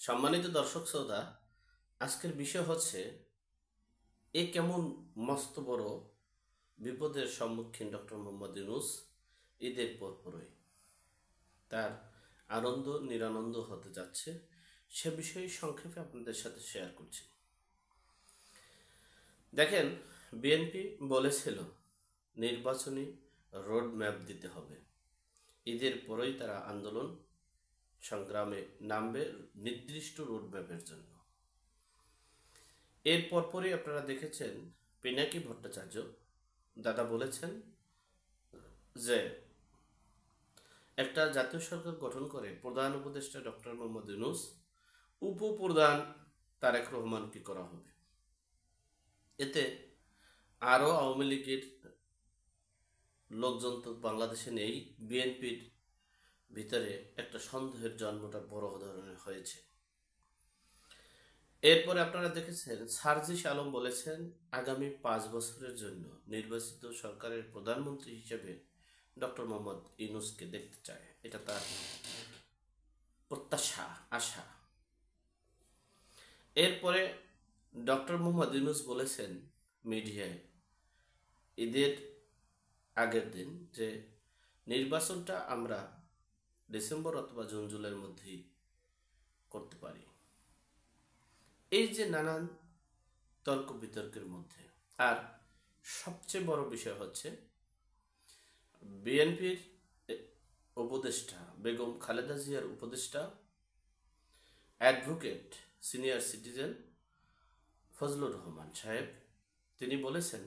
সম্মানিত দর্শক শ্রোতা, আজকের বিষয় হচ্ছে এ কেমন মস্ত বড় বিপদের সম্মুখীন ডক্টর মোহাম্মদ ইউনূস ঈদের পরপরই তার আনন্দ নিরানন্দ হতে যাচ্ছে, সে বিষয়ে সংক্ষেপে আপনাদের সাথে শেয়ার করছি। দেখেন, বিএনপি বলেছিল নির্বাচনী রোড ম্যাপ দিতে হবে, ঈদের পরেই তারা আন্দোলন সংগ্রামে নামবে নির্দিষ্ট রোড ম্যাপের জন্য। এর পরপরই আপনারা দেখেছেন পিনাকি ভট্টাচার্য দাদা বলেছেন যে একটা জাতীয় সরকার গঠন করে প্রধান উপদেষ্টা ডক্টর মোহাম্মদ ইউনূস, উপপ্রধান তারেক রহমানকে করা হবে। এতে আরও আওয়ামী লীগের লোকজন তো বাংলাদেশে নেই, বিএনপির ভিতরে একটা সন্দেহের জন্মটা বড় ধরনের হয়েছে। এরপরে আপনারা দেখেছেন সার্জিস আলম বলেছেন আগামী 5 বছরের জন্য নির্বাচিত সরকারের প্রধানমন্ত্রী হিসেবে ডক্টর মোহাম্মদ ইউনূসকে দেখতে চায়, এটা তার প্রত্যাশা, আশা। এরপরে ডক্টর মোহাম্মদ ইউনূস বলেছেন মিডিয়ায় ঈদের আগের দিন যে নির্বাচনটা আমরা ডিসেম্বর অথবা জুন জুলাইয়ের মধ্যেই করতে পারি। এই যে নানান তর্ক বিতর্কের মধ্যে, আর সবচেয়ে বড় বিষয় হচ্ছে বিএনপির উপদেষ্টা বেগম খালেদা জিয়ার উপদেষ্টা advocate senior citizen Fazlur Rahman সাহেব, তিনি বলেছেন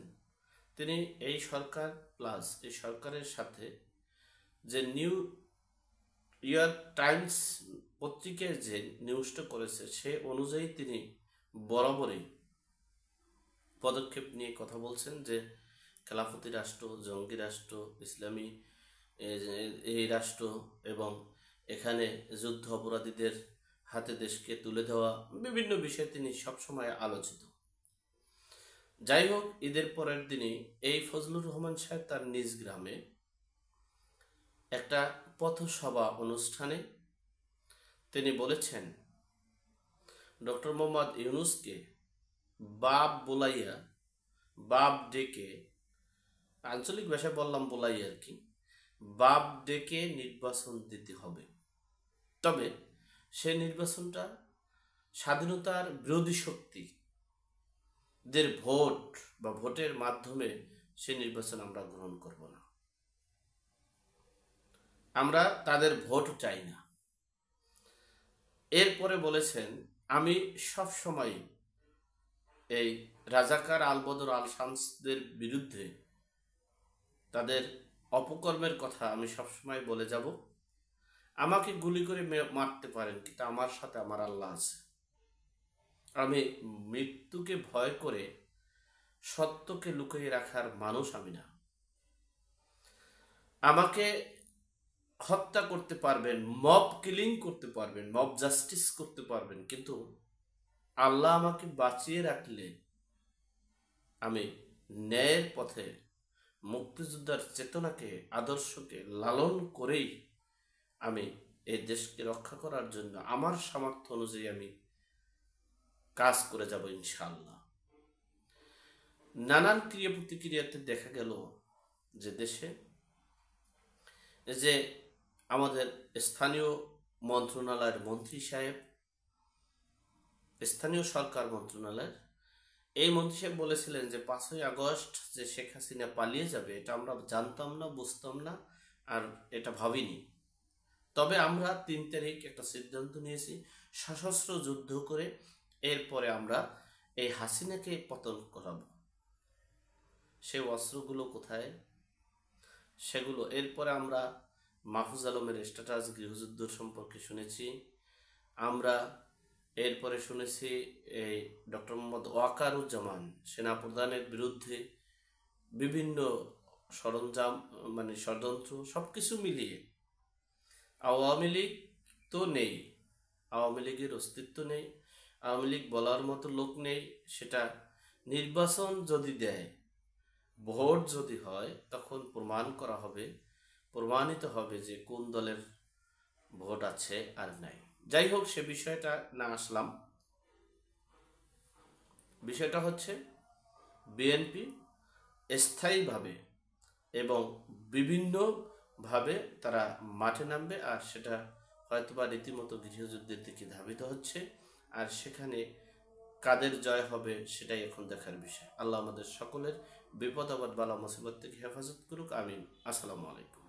তিনি এই সরকার প্লাস এই সরকারের সাথে যে নিউ ইয়র্ক টাইমস পত্রিকায় যে নিউজটা করেছে সে অনুযায়ী তিনি বরাবরই পদক্ষেপ নিয়ে কথা বলছেন যে খেলাফতি রাষ্ট্র, জঙ্গি রাষ্ট্র, ইসলামী এই রাষ্ট্র এবং এখানে যুদ্ধ অপরাধীদের হাতে দেশকে তুলে দেওয়া, বিভিন্ন বিষয়ে তিনি সবসময় আলোচিত। যাই হোক, ঈদের পরের দিনই এই ফজলুর রহমান সাহেব তার নিজ গ্রামে একটা পথসভা অনুষ্ঠানে তিনি বলেছেন ডক্টর মোহাম্মদ ইউনূসকে বাপ বোলাইয়া, বাপ ডেকে, আঞ্চলিক ভাষায় বললাম বোলাইয়া আর কি, বাপ ডেকে নির্বাচন দিতে হবে। তবে সে নির্বাচনটা স্বাধীনতার বিরোধী শক্তিদের ভোট বা ভোটের মাধ্যমে সে নির্বাচন আমরা গ্রহণ করব না, আমরা তাদের ভোট চাই না। এরপরে বলেছেন আমি সব সময় এই রাজাকার আলবদর আল শামসদের বিরুদ্ধে তাদের অপকর্মের কথা আমি সবসময় বলে যাব। আমাকে গুলি করে মারতে পারেন, কিন্তু আমার সাথে আমার আল্লাহ আছে। আমি মৃত্যুকে ভয় করে সত্যকে লুকিয়ে রাখার মানুষ আমি না। আমাকে হত্যা করতে পারবেন, মব কিলিং করতে পারবেন, মব জাস্টিস করতে পারবেন, কিন্তু আল্লাহ আমাকে বাঁচিয়ে রাখলে আমি ন্যায়ের পথে মুক্তিযোদ্ধার চেতনাকে, আদর্শকে লালন করেই আমি এই দেশকে রক্ষা করার জন্য আমার সামর্থ্য অনুযায়ী আমি কাজ করে যাব ইনশাআল্লাহ। নানান ক্রিয়া প্রতিক্রিয়াতে দেখা গেল যে দেশে যে আমাদের স্থানীয় মন্ত্রণালয়ের মন্ত্রী সাহেব, স্থানীয় সরকার মন্ত্রণালয়ের এই মন্ত্রী সাহেব বলেছিলেন যে 5ই আগস্ট যে শেখ হাসিনা পালিয়ে যাবে এটা আমরা জানতাম না, বুঝতাম না, আর এটা ভাবিনি। তবে আমরা 3 তারিখ একটা সিদ্ধান্ত নিয়েছি সশস্ত্র যুদ্ধ করে এরপরে আমরা এই হাসিনাকে পতন করাবো। সে অস্ত্রগুলো কোথায়, সেগুলো এরপরে আমরা মাহফুজ আলমের স্ট্যাটাস গৃহযুদ্ধ সম্পর্কে শুনেছি, আমরা এরপরে শুনেছি এই ডক্টর মোহাম্মদ ওয়াকারুজ্জামান সেনাপ্রধানের বিরুদ্ধে বিভিন্ন সরঞ্জাম ষড়যন্ত্র, সবকিছু মিলিয়ে আওয়ামী লীগ তো নেই, আওয়ামী লীগের অস্তিত্ব নেই, আওয়ামী লীগ বলার মতো লোক নেই। সেটা নির্বাচন যদি দেয়, ভোট যদি হয়, তখন প্রমাণ করা হবে, প্রমাণিত হবে যে কোন দলের ভোট আছে আর নাই। যাই হোক, সে বিষয়টা না আসলাম। বিষয়টা হচ্ছে বিএনপি স্থায়ীভাবে এবং বিভিন্নভাবে তারা মাঠে নামবে, আর সেটা হয়তোবা রীতিমতো গৃহযুদ্ধের দিকে ধাবিত হচ্ছে। আর সেখানে কাদের জয় হবে সেটাই এখন দেখার বিষয়। আল্লাহ আমাদের সকলের বিপদ আপদ বালা মুসিবত থেকে হেফাজত করুক, আমিন। আসসালামু আলাইকুম।